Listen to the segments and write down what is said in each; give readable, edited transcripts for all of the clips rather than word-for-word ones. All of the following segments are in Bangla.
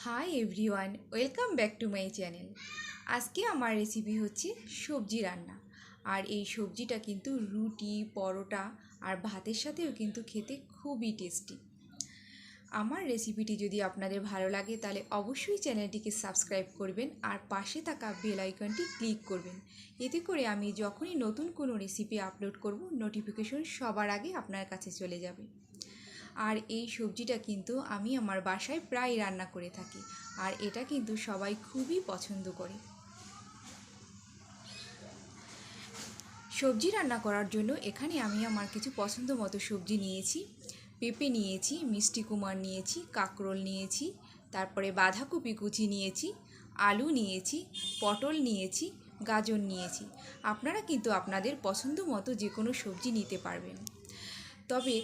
Hi everyone, welcome back to my channel. আজকে আমার রেসিপি হচ্ছে সবজি রান্না। আর এই সবজিটা কিন্তু রুটি, পরোটা আর ভাতের সাথেও কিন্তু খেতে খুবই টেস্টি। আমার রেসিপিটি যদি আপনাদের ভালো লাগে তাহলে অবশ্যই চ্যানেলটিকে সাবস্ক্রাইব করবেন আর পাশে থাকা বেল আইকনটি ক্লিক করবেন। এতে করে আমি যখনই নতুন কোনো রেসিপি আপলোড করব নোটিফিকেশন সবার আগে আপনার কাছে চলে যাবে। আর এই সবজিটা কিন্তু আমি আমার বাসায় প্রায় রান্না করে থাকি, আর এটা কিন্তু সবাই খুবই পছন্দ করে। সবজি রান্না করার জন্য এখানে আমি আমার কিছু পছন্দ মতো সবজি নিয়েছি। পেঁপে নিয়েছি, মিষ্টি কুমড়া নিয়েছি, কাঁকরোল নিয়েছি, তারপরে বাঁধাকপি কুচি নিয়েছি, আলু নিয়েছি, পটল নিয়েছি, গাজর নিয়েছি। আপনারা কিন্তু আপনাদের পছন্দ মতো যে কোনো সবজি নিতে পারবেন। তবে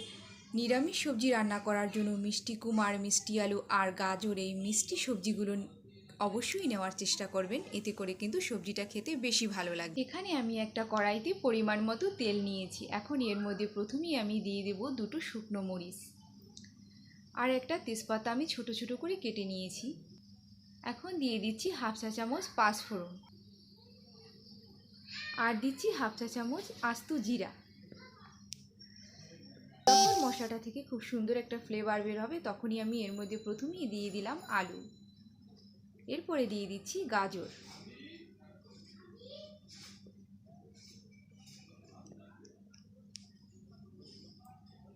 নিরামিষ সবজি রান্না করার জন্য মিষ্টি কুমড়া, মিষ্টি আলু আর গাজর এই মিষ্টি সবজিগুলো অবশ্যই নেওয়ার চেষ্টা করবেন, এতে করে কিন্তু সবজিটা খেতে বেশি ভালো লাগে। এখানে আমি একটা কড়াইতে পরিমাণ মতো তেল নিয়েছি। এখন এর মধ্যে প্রথমেই আমি দিয়ে দেব দুটো শুকনো মরিচ আর একটা তেজপাতা আমি ছোট ছোট করে কেটে নিয়েছি। এখন দিয়ে দিচ্ছি হাফ চা চামচ পাঁচফোড়ন আর দিচ্ছি হাফ চা চামচ আস্ত জিরা। যখন মশলাটা থেকে খুব সুন্দর একটা ফ্লেভার বের হবে তখনই আমি এর মধ্যে প্রথমেই দিয়ে দিলাম আলু, এরপরে দিয়ে দিচ্ছি গাজর,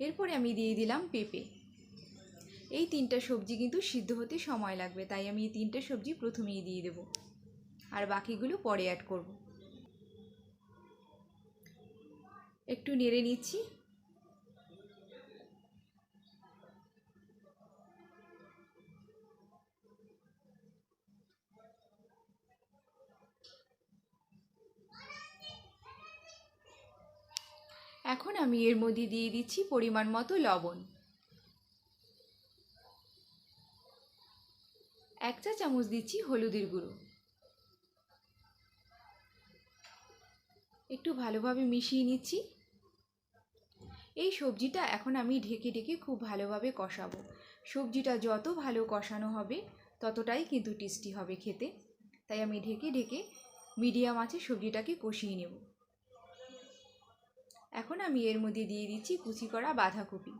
এরপরে আমি দিয়ে দিলাম পেঁপে। এই তিনটা সবজি কিন্তু সিদ্ধ হতে সময় লাগবে, তাই আমি এই তিনটা সবজি প্রথমেই দিয়ে দেব আর বাকিগুলো পরে অ্যাড করব। একটু নেড়ে নিচ্ছি। এখন আমি এর মধ্যে দিয়ে দিচ্ছি পরিমাণ মতো লবণ, 1 চা চামচ দিচ্ছি হলুদের গুঁড়ো। একটু ভালোভাবে মিশিয়ে নিচ্ছি। এই সবজিটা এখন আমি ঢেকে ঢেকে খুব ভালোভাবে কষাবো। সবজিটা যত ভালো কষানো হবে ততটাই কিন্তু টেস্টি হবে খেতে, তাই আমি ঢেকে ঢেকে মিডিয়াম আঁচে সবজিটাকে কষিয়ে নেব। এখন আমি এর মধ্যে দিয়ে দিচ্ছি কুচি করা বাঁধাকপি,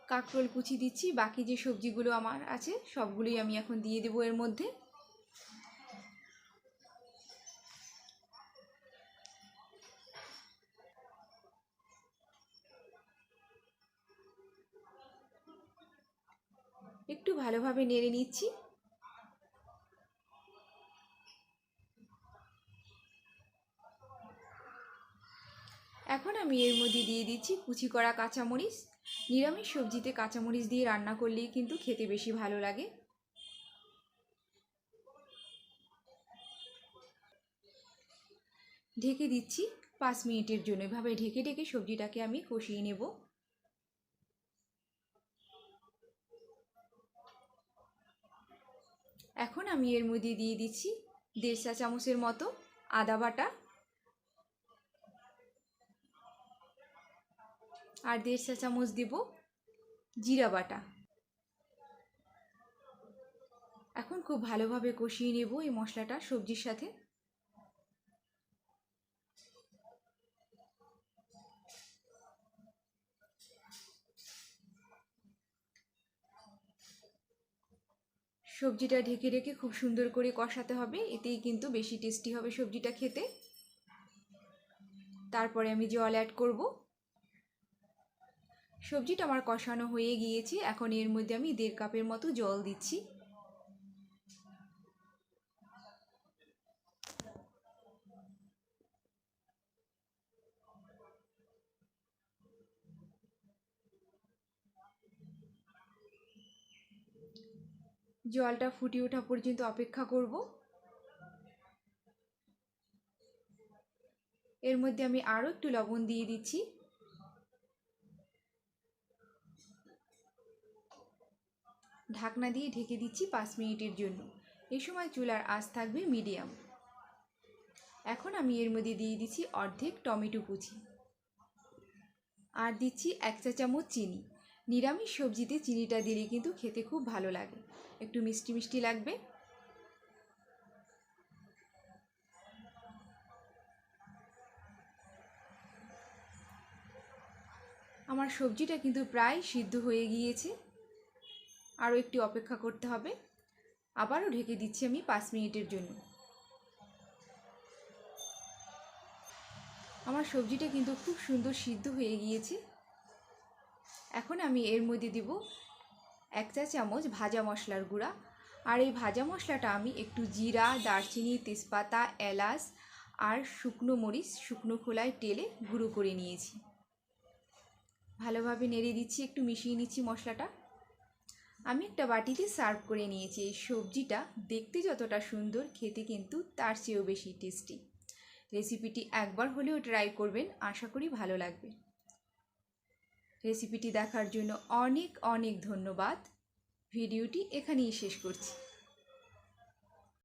কাঁকরোল কুচি দিচ্ছি। বাকি যে সবজিগুলো আমার আছে সবগুলোই আমি এখন দিয়ে দেবো এর মধ্যে। একটু ভালোভাবে নেড়ে নিচ্ছি। এখন আমি এর মধ্যে দিয়ে দিচ্ছি কুচি করা কাঁচামরিচ। নিরামিষ সবজিতে কাঁচামরিচ দিয়ে রান্না করলেই কিন্তু খেতে বেশি ভালো লাগে। ঢেকে দিচ্ছি 5 মিনিটের জন্য। এভাবে ঢেকে ঢেকে সবজিটাকে আমি কষিয়ে নেব। এখন আমি এর মধ্যে দিয়ে দিচ্ছি 1.5 চা চামচের মতো আদা বাটা আর 1.5 চা চামচ দেব জিরা বাটা। এখন খুব ভালোভাবে কষিয়ে নেব এই মশলাটা সবজির সাথে। সবজিটা ঢেকে ঢেকে খুব সুন্দর করে কষাতে হবে, এতেই কিন্তু বেশি টেস্টি হবে সবজিটা খেতে। তারপরে আমি জল অ্যাড করব। সবজিটা আমার কষানো হয়ে গিয়েছে। এখন এর মধ্যে আমি 1.5 কাপের মতো জল দিচ্ছি। জলটা ফুটে ওঠা পর্যন্ত অপেক্ষা করব। এর মধ্যে আমি আরও একটু লবণ দিয়ে দিচ্ছি। ঢাকনা দিয়ে ঢেকে দিচ্ছি 5 মিনিটের জন্য। এই সময় চুলার আঁচ থাকবে মিডিয়াম। এখন আমি এর মধ্যে দিয়ে দিচ্ছি অর্ধেক টমেটো কুচি, আর দিচ্ছি 1 চা চামচ চিনি। নিরামিষ সবজিতে চিনিটা দিলে কিন্তু খেতে খুব ভালো লাগে, একটু মিষ্টি মিষ্টি লাগবে। আমার সবজিটা কিন্তু প্রায় সিদ্ধ হয়ে গিয়েছে, আরও একটু অপেক্ষা করতে হবে। আবারও ঢেকে দিচ্ছি আমি 5 মিনিটের জন্য। আমার সবজিটা কিন্তু খুব সুন্দর সিদ্ধ হয়ে গিয়েছে। এখন আমি এর মধ্যে দেব 1 চা চামচ ভাজা মশলার গুঁড়া। আর এই ভাজা মশলাটা আমি একটু জিরা, দারচিনি, তেজপাতা, এলাচ আর শুকনো মরিচ শুকনো খোলায় তেলে গুঁড়ো করে নিয়েছি। ভালোভাবে নেড়ে দিচ্ছি, একটু মিশিয়ে নিচ্ছি মশলাটা। আমি একটা বাটিতে সার্ভ করে নিয়েছি। এই সবজিটা দেখতে যতটা সুন্দর, খেতে কিন্তু তার চেয়েও বেশি টেস্টি। রেসিপিটি একবার হলেও ট্রাই করবেন, আশা করি ভালো লাগবে। রেসিপিটি দেখার জন্য অনেক অনেক ধন্যবাদ। ভিডিওটি এখানেই শেষ করছি।